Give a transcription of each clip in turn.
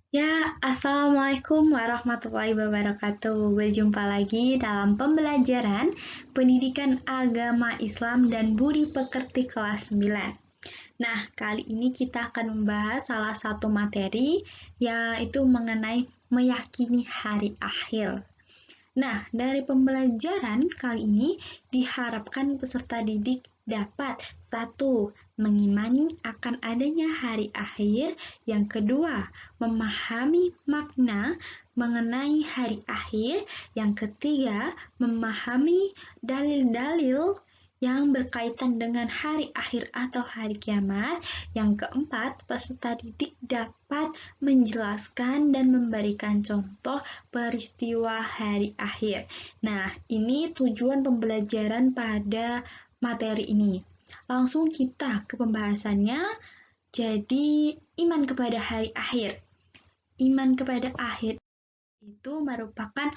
Assalamualaikum warahmatullahi wabarakatuh. Berjumpa lagi dalam pembelajaran Pendidikan Agama Islam dan Budi Pekerti kelas 9. Nah, kali ini kita akan membahas salah satu materi yaitu mengenai meyakini hari akhir. Nah, dari pembelajaran kali ini diharapkan peserta didik dapat satu, mengimani akan adanya hari akhir, yang kedua, memahami makna mengenai hari akhir, yang ketiga, memahami dalil-dalil yang berkaitan dengan hari akhir atau hari kiamat. Yang keempat, peserta didik dapat menjelaskan dan memberikan contoh peristiwa hari akhir. Nah, ini tujuan pembelajaran pada materi ini. Langsung kita ke pembahasannya. Jadi, iman kepada hari akhir. Iman kepada akhir itu merupakan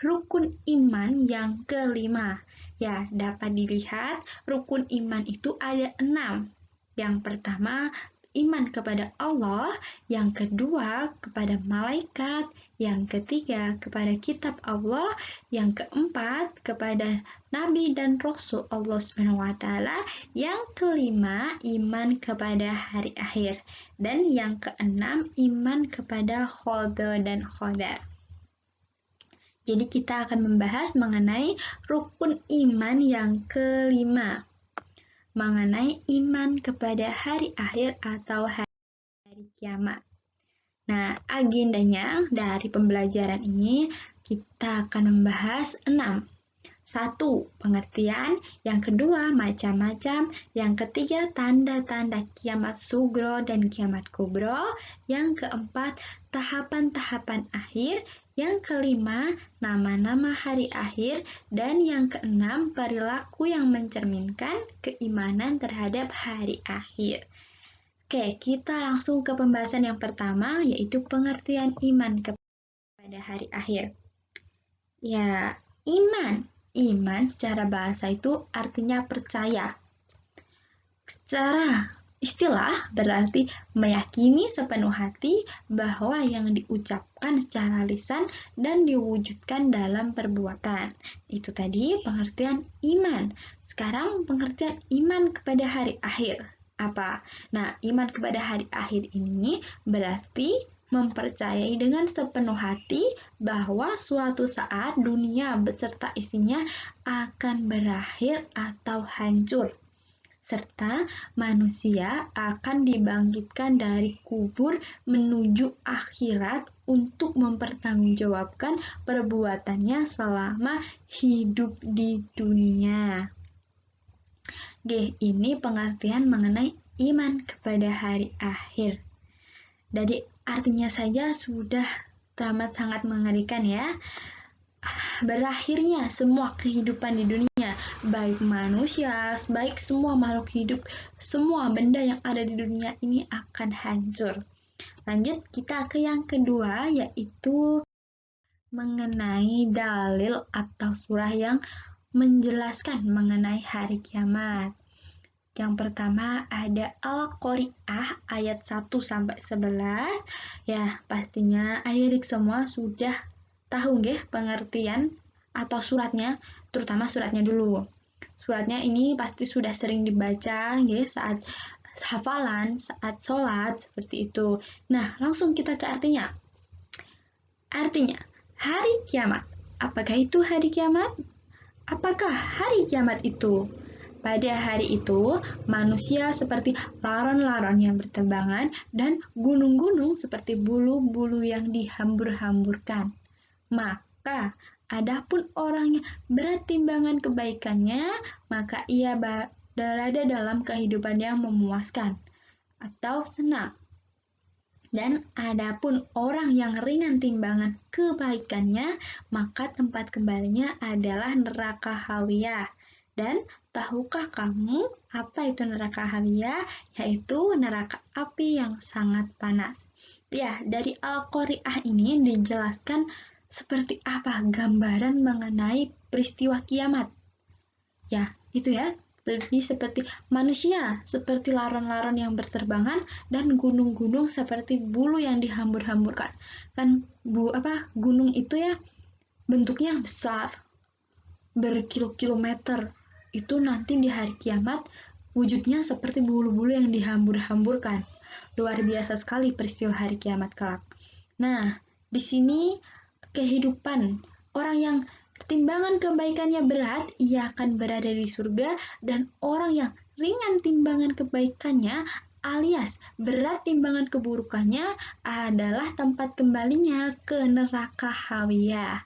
rukun iman yang kelima. Ya, dapat dilihat rukun iman itu ada 6. Yang pertama, iman kepada Allah, yang kedua kepada malaikat, yang ketiga kepada kitab Allah, yang keempat kepada nabi dan rasul Allah SWT, yang kelima iman kepada hari akhir, dan yang keenam iman kepada qada dan qadar. Jadi kita akan membahas mengenai rukun iman yang kelima, mengenai iman kepada hari akhir atau hari kiamat. Nah, agendanya dari pembelajaran ini kita akan membahas 6. 1. Pengertian, yang kedua macam-macam, yang ketiga tanda-tanda kiamat sugro dan kiamat kubro, yang keempat tahapan-tahapan akhir, yang kelima nama-nama hari akhir, dan yang keenam perilaku yang mencerminkan keimanan terhadap hari akhir. Oke, kita langsung ke pembahasan yang pertama, yaitu pengertian iman kepada hari akhir. Ya, iman. Iman secara bahasa itu artinya percaya. Secara istilah berarti meyakini sepenuh hati bahwa yang diucapkan secara lisan dan diwujudkan dalam perbuatan. Itu tadi pengertian iman. Sekarang pengertian iman kepada hari akhir. Apa? Nah, iman kepada hari akhir ini berarti mempercayai dengan sepenuh hati bahwa suatu saat dunia beserta isinya akan berakhir atau hancur, serta manusia akan dibangkitkan dari kubur menuju akhirat untuk mempertanggungjawabkan perbuatannya selama hidup di dunia. Ini pengertian mengenai iman kepada hari akhir. Dari artinya saja sudah teramat sangat mengerikan ya. Berakhirnya semua kehidupan di dunia, baik manusia, baik semua makhluk hidup, semua benda yang ada di dunia ini akan hancur. Lanjut kita ke yang kedua, yaitu mengenai dalil atau surah yang menjelaskan mengenai hari kiamat. Yang pertama ada Al-Qari'ah ayat 1-11. Ya, pastinya adik-adik semua sudah tahu nggih pengertian atau suratnya, terutama suratnya dulu. Suratnya ini pasti sudah sering dibaca nggih saat hafalan, saat sholat, seperti itu. Nah, langsung kita ke artinya. Artinya, hari kiamat. Apakah itu hari kiamat? Apakah hari kiamat itu? Pada hari itu, manusia seperti laron-laron yang berterbangan dan gunung-gunung seperti bulu-bulu yang dihambur-hamburkan. Maka, adapun orang yang berat timbangan kebaikannya, maka ia berada dalam kehidupan yang memuaskan atau senang. Dan adapun orang yang ringan timbangan kebaikannya, maka tempat kembalinya adalah neraka hawiyah. Dan tahukah kamu apa itu neraka hawiyah? Yaitu neraka api yang sangat panas. Ya, dari Al-Qari'ah ini dijelaskan seperti apa gambaran mengenai peristiwa kiamat. Ya, itu ya. Jadi seperti manusia, seperti laron-laron yang berterbangan, dan gunung-gunung seperti bulu yang dihambur-hamburkan. Kan gunung itu ya bentuknya besar, berkilo-kilometer. Itu nanti di hari kiamat wujudnya seperti bulu-bulu yang dihambur-hamburkan. Luar biasa sekali peristiwa hari kiamat kelak. Nah, di sini kehidupan orang yang timbangan kebaikannya berat, ia akan berada di surga, dan orang yang ringan timbangan kebaikannya alias berat timbangan keburukannya adalah tempat kembalinya ke neraka hawiyah.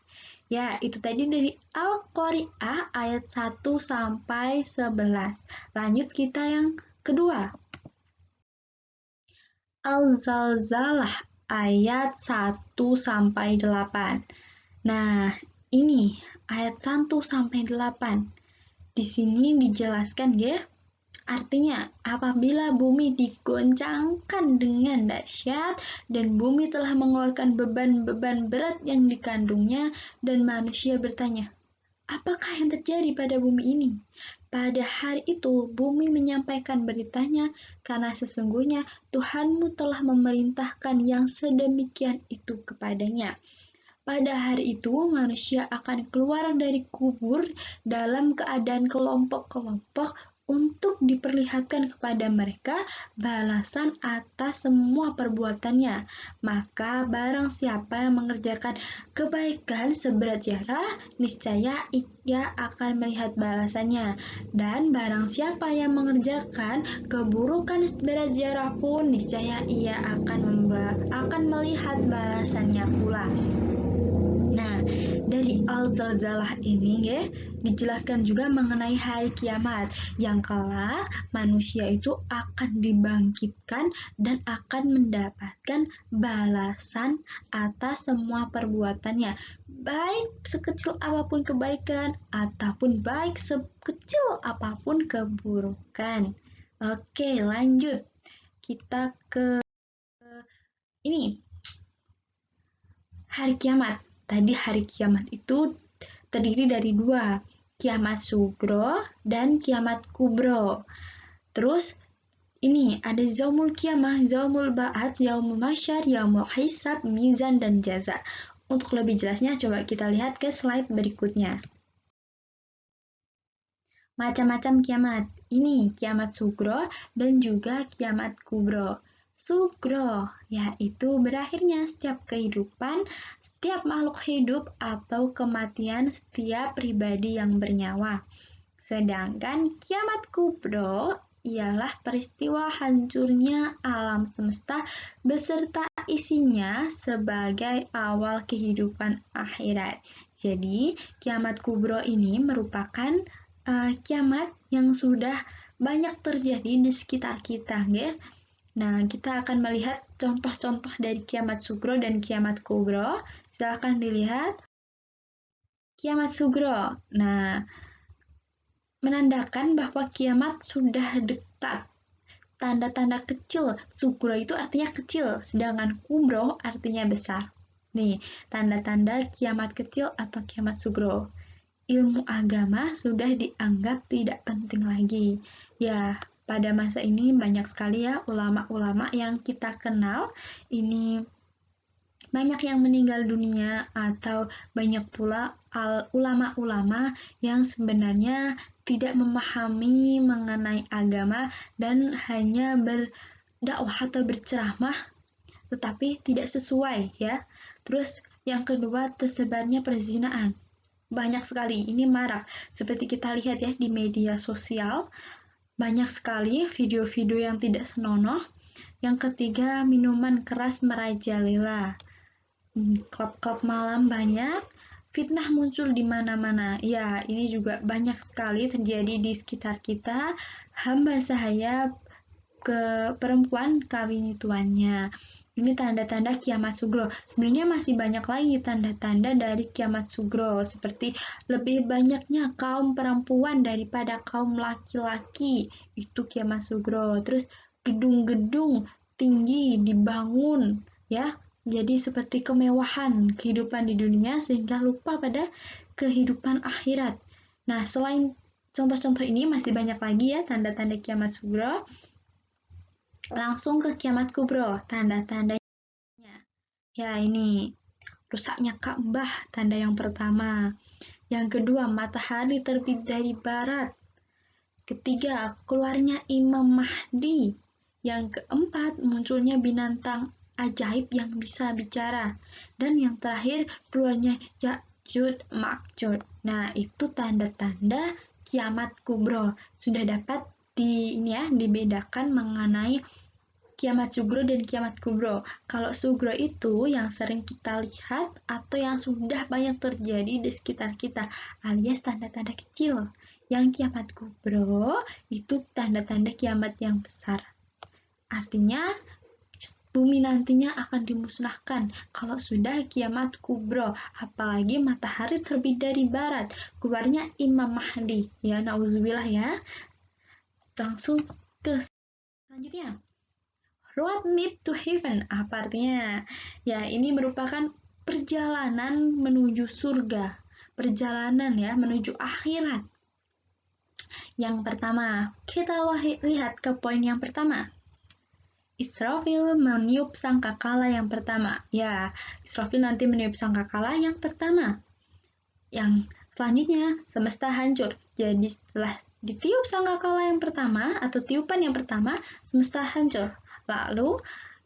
Ya, itu tadi dari Al-Qari'ah ayat 1 sampai 11. Lanjut kita yang kedua. Al-Zalzalah ayat 1 sampai 8. Nah, ini ayat 1 sampai 8. Di sini dijelaskan ya. Artinya, apabila bumi digoncangkan dengan dahsyat dan bumi telah mengeluarkan beban-beban berat yang dikandungnya, dan manusia bertanya, apakah yang terjadi pada bumi ini? Pada hari itu, bumi menyampaikan beritanya, karena sesungguhnya Tuhanmu telah memerintahkan yang sedemikian itu kepadanya. Pada hari itu, manusia akan keluar dari kubur dalam keadaan kelompok-kelompok untuk diperlihatkan kepada mereka balasan atas semua perbuatannya. Maka barang siapa yang mengerjakan kebaikan seberat zarah, niscaya ia akan melihat balasannya. Dan barang siapa yang mengerjakan keburukan seberat zarah pun, niscaya ia akan melihat balasannya pula. Nah, dari Al-Zalzalah ini ya, dijelaskan juga mengenai hari kiamat yang kelak manusia itu akan dibangkitkan dan akan mendapatkan balasan atas semua perbuatannya, baik sekecil apapun kebaikan ataupun baik sekecil apapun keburukan. Oke, lanjut. Kita ke ini. Hari kiamat. Tadi hari kiamat itu terdiri dari dua, kiamat sugro dan kiamat kubro. Terus ini ada zaumul kiamah, zaumul ba'ats, yaumul masyar, yaumul hisab, mizan, dan jaza. Untuk lebih jelasnya coba kita lihat ke slide berikutnya. Macam-macam kiamat. Ini kiamat sugro dan juga kiamat kubro. Sugro, yaitu berakhirnya setiap kehidupan, setiap makhluk hidup atau kematian setiap pribadi yang bernyawa. Sedangkan kiamat kubro ialah peristiwa hancurnya alam semesta beserta isinya sebagai awal kehidupan akhirat. Jadi, kiamat kubro ini merupakan kiamat yang sudah banyak terjadi di sekitar kita, ya. Nah, kita akan melihat contoh-contoh dari kiamat sugro dan kiamat kubro. Silakan dilihat. Kiamat sugro. Nah, menandakan bahwa kiamat sudah dekat. Tanda-tanda kecil. Sugro itu artinya kecil, sedangkan kubro artinya besar. Nih, tanda-tanda kiamat kecil atau kiamat sugro. Ilmu agama sudah dianggap tidak penting lagi. Ya, pada masa ini banyak sekali ya ulama-ulama yang kita kenal ini banyak yang meninggal dunia atau banyak pula ulama-ulama yang sebenarnya tidak memahami mengenai agama dan hanya berdakwah atau berceramah tetapi tidak sesuai ya. Terus yang kedua tersebarnya perzinaan. Banyak sekali, ini marak. Seperti kita lihat ya di media sosial, banyak sekali video-video yang tidak senonoh. Yang ketiga, minuman keras merajalela. Klub-klub malam banyak, fitnah muncul di mana-mana. Ya, ini juga banyak sekali terjadi di sekitar kita. Hamba sahaya ke perempuan kawini tuannya. Ini tanda-tanda kiamat sugro. Sebenarnya masih banyak lagi tanda-tanda dari kiamat sugro, seperti lebih banyaknya kaum perempuan daripada kaum laki-laki. Itu kiamat sugro. Terus gedung-gedung tinggi dibangun, ya. Jadi seperti kemewahan kehidupan di dunia sehingga lupa pada kehidupan akhirat. Nah, selain contoh-contoh ini masih banyak lagi ya tanda-tanda kiamat sugro. Langsung ke kiamat kubro, tanda-tandanya. Ya ini, rusaknya Ka'bah, tanda yang pertama. Yang kedua, matahari terbit dari barat. Ketiga, keluarnya Imam Mahdi. Yang keempat, munculnya binatang ajaib yang bisa bicara. Dan yang terakhir, keluarnya Ya'juj Ma'juj. Nah, itu tanda-tanda kiamat kubro. Sudah dapat dibedakan mengenai kiamat sugro dan kiamat kubro. Kalau sugro itu yang sering kita lihat atau yang sudah banyak terjadi di sekitar kita, alias tanda-tanda kecil. Yang kiamat kubro itu tanda-tanda kiamat yang besar. Artinya bumi nantinya akan dimusnahkan kalau sudah kiamat kubro, apalagi matahari terbit dari barat, keluarnya Imam Mahdi. Ya, nauzubillah ya. Langsung ke selanjutnya. Road map to heaven, apa artinya? Ya, ini merupakan perjalanan menuju surga. Perjalanan ya, menuju akhirat. Yang pertama, kita lihat ke poin yang pertama. Israfil meniup sangkakala yang pertama. Ya, Israfil nanti meniup sangkakala yang pertama. Yang selanjutnya, semesta hancur. Jadi setelah ditiup sangkakala yang pertama atau tiupan yang pertama, semesta hancur. Lalu,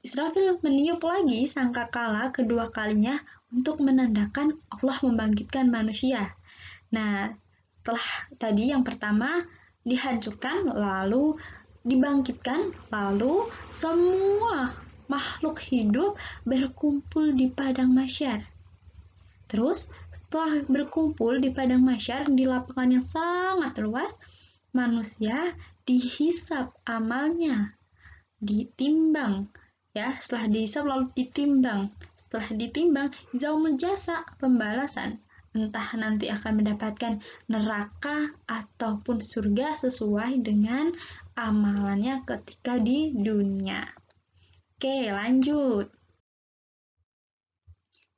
Israfil meniup lagi sangkakala kedua kalinya untuk menandakan Allah membangkitkan manusia. Nah, setelah tadi yang pertama dihancurkan, lalu dibangkitkan, lalu semua makhluk hidup berkumpul di padang mahsyar. Terus, setelah berkumpul di padang mahsyar di lapangan yang sangat luas, manusia dihisap amalnya, ditimbang ya, setelah dihisap lalu ditimbang. Setelah ditimbang, yaumul jasa, pembalasan. Entah nanti akan mendapatkan neraka ataupun surga sesuai dengan amalannya ketika di dunia. Oke, lanjut.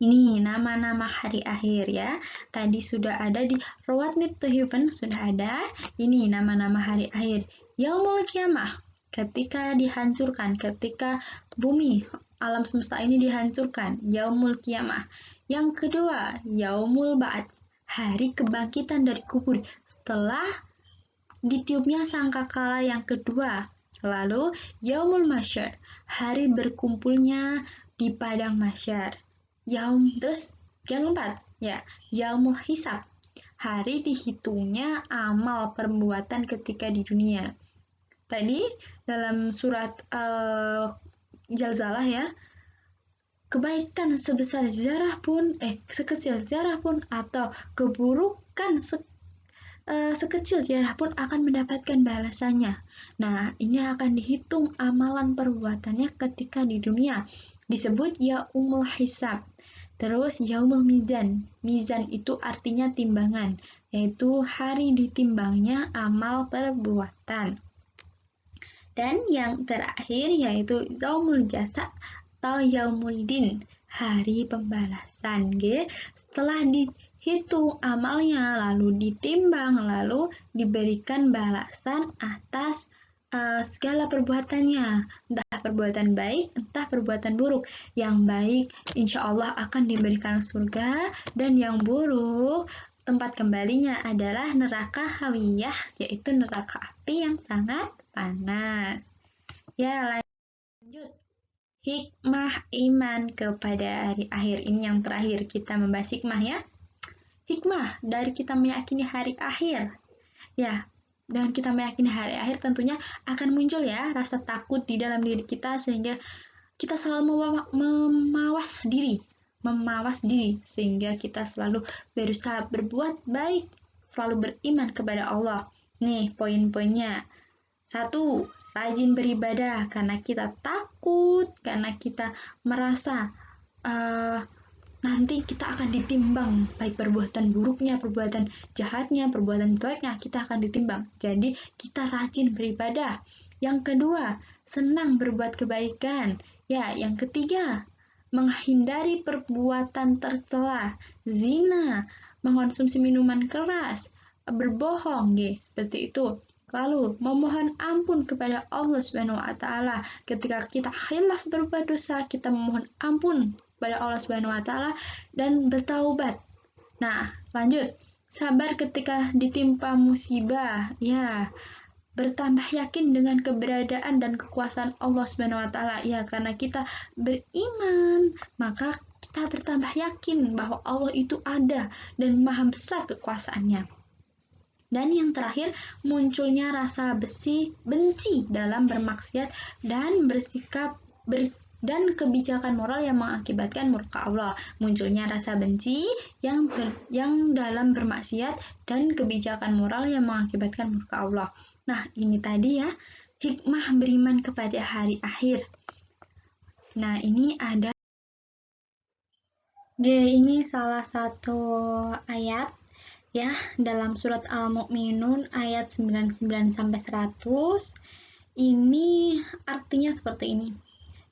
Ini nama-nama hari akhir ya. Tadi sudah ada di Road Map to Heaven, sudah ada. Ini nama-nama hari akhir. Yaumul Qiyamah, ketika dihancurkan, ketika bumi, alam semesta ini dihancurkan, Yaumul Qiyamah. Yang kedua, Yaumul Ba'ats, hari kebangkitan dari kubur setelah ditiupnya sangkakala yang kedua. Lalu, Yaumul Mahsyar, hari berkumpulnya di padang mahsyar. Terus yang keempat, ya, Yaumul Hisab, hari dihitungnya amal perbuatan ketika di dunia. Tadi dalam surat Zalzalah ya, kebaikan sebesar zarah pun, sekecil zarah pun, atau keburukan sekecil zarah pun akan mendapatkan balasannya. Nah, ini akan dihitung amalan perbuatannya ketika di dunia. Disebut Yaumul Hisab. Terus Yaumul Mizan. Mizan itu artinya timbangan, yaitu hari ditimbangnya amal perbuatan. Dan yang terakhir yaitu Yaumul Jasa atau Yaumul Din, hari pembalasan. Setelah dihitung amalnya, lalu ditimbang, lalu diberikan balasan atas segala perbuatannya, entah perbuatan baik, entah perbuatan buruk. Yang baik insya Allah akan diberikan surga, dan yang buruk tempat kembalinya adalah neraka hawiyah, yaitu neraka api yang sangat panas. Ya, lanjut. Hikmah iman kepada hari akhir. Ini yang terakhir, kita membahas hikmah ya. Hikmah dari kita meyakini hari akhir. Ya, dengan kita meyakini hari akhir tentunya akan muncul ya rasa takut di dalam diri kita, sehingga kita selalu memawas diri sehingga kita selalu berusaha berbuat baik, selalu beriman kepada Allah. Nih poin-poinnya. 1. Rajin beribadah karena kita takut, karena kita merasa nanti kita akan ditimbang, baik perbuatan buruknya, perbuatan jahatnya, perbuatan jeleknya, kita akan ditimbang. Jadi kita rajin beribadah. Yang kedua, senang berbuat kebaikan. Ya, yang ketiga, menghindari perbuatan tercela, zina, mengkonsumsi minuman keras, berbohong, seperti itu. Lalu memohon ampun kepada Allah Subhanahu wa taala. Ketika kita khilaf berbuat dosa, kita memohon ampun kepada Allah Subhanahu wa taala dan bertaubat. Nah, lanjut. Sabar ketika ditimpa musibah. Ya, bertambah yakin dengan keberadaan dan kekuasaan Allah Subhanahu wa taala. Ya, karena kita beriman, maka kita bertambah yakin bahwa Allah itu ada dan maha besar kekuasaannya. Dan yang terakhir, munculnya rasa benci dalam bermaksiat dan bersikap dan kebijakan moral yang mengakibatkan murka Allah. Munculnya rasa benci yang dalam bermaksiat dan kebijakan moral yang mengakibatkan murka Allah. Nah, ini tadi ya, hikmah beriman kepada hari akhir. Nah, ini ada ini salah satu ayat ya dalam surat Al-Mu'minun ayat 99 sampai 100. Ini artinya seperti ini.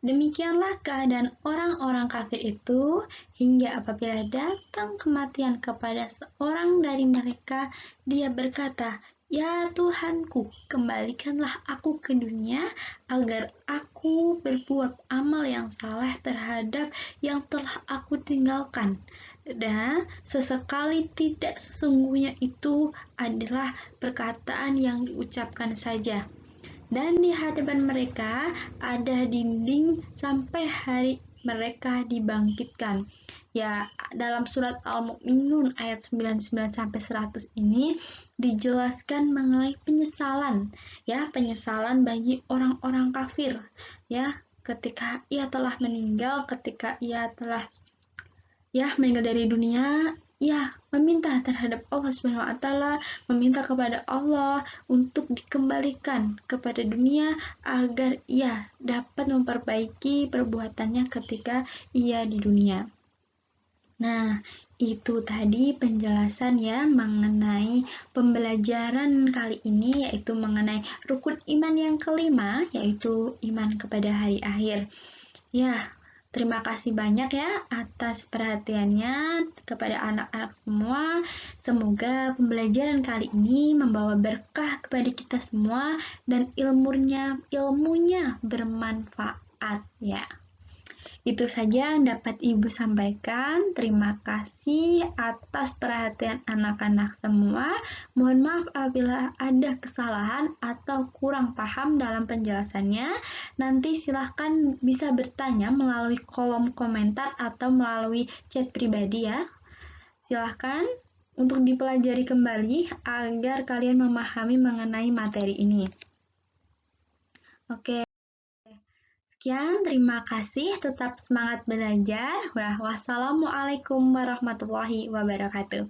Demikianlah keadaan orang-orang kafir itu hingga apabila datang kematian kepada seorang dari mereka, dia berkata, "Ya Tuhanku, kembalikanlah aku ke dunia agar aku berbuat amal yang saleh terhadap yang telah aku tinggalkan." Dan sesekali tidak, sesungguhnya itu adalah perkataan yang diucapkan saja. Dan di hadapan mereka ada dinding sampai hari mereka dibangkitkan. Ya, dalam surat Al-Mu'minun ayat 99 sampai 100 ini dijelaskan mengenai penyesalan, ya, penyesalan bagi orang-orang kafir, ya, ketika ia telah meninggal, ketika ia telah meninggal dari dunia, meminta terhadap Allah Subhanahu wa taala, meminta kepada Allah untuk dikembalikan kepada dunia agar ia dapat memperbaiki perbuatannya ketika ia di dunia. Nah, itu tadi penjelasan ya mengenai pembelajaran kali ini, yaitu mengenai rukun iman yang kelima, yaitu iman kepada hari akhir. Ya, terima kasih banyak ya atas perhatiannya kepada anak-anak semua. Semoga pembelajaran kali ini membawa berkah kepada kita semua dan ilmunya bermanfaat ya. Itu saja yang dapat Ibu sampaikan. Terima kasih atas perhatian anak-anak semua. Mohon maaf apabila ada kesalahan atau kurang paham dalam penjelasannya. Nanti silahkan bisa bertanya melalui kolom komentar atau melalui chat pribadi ya. Silahkan untuk dipelajari kembali agar kalian memahami mengenai materi ini. Oke. Sekian, terima kasih. Tetap semangat belajar. Wassalamualaikum warahmatullahi wabarakatuh.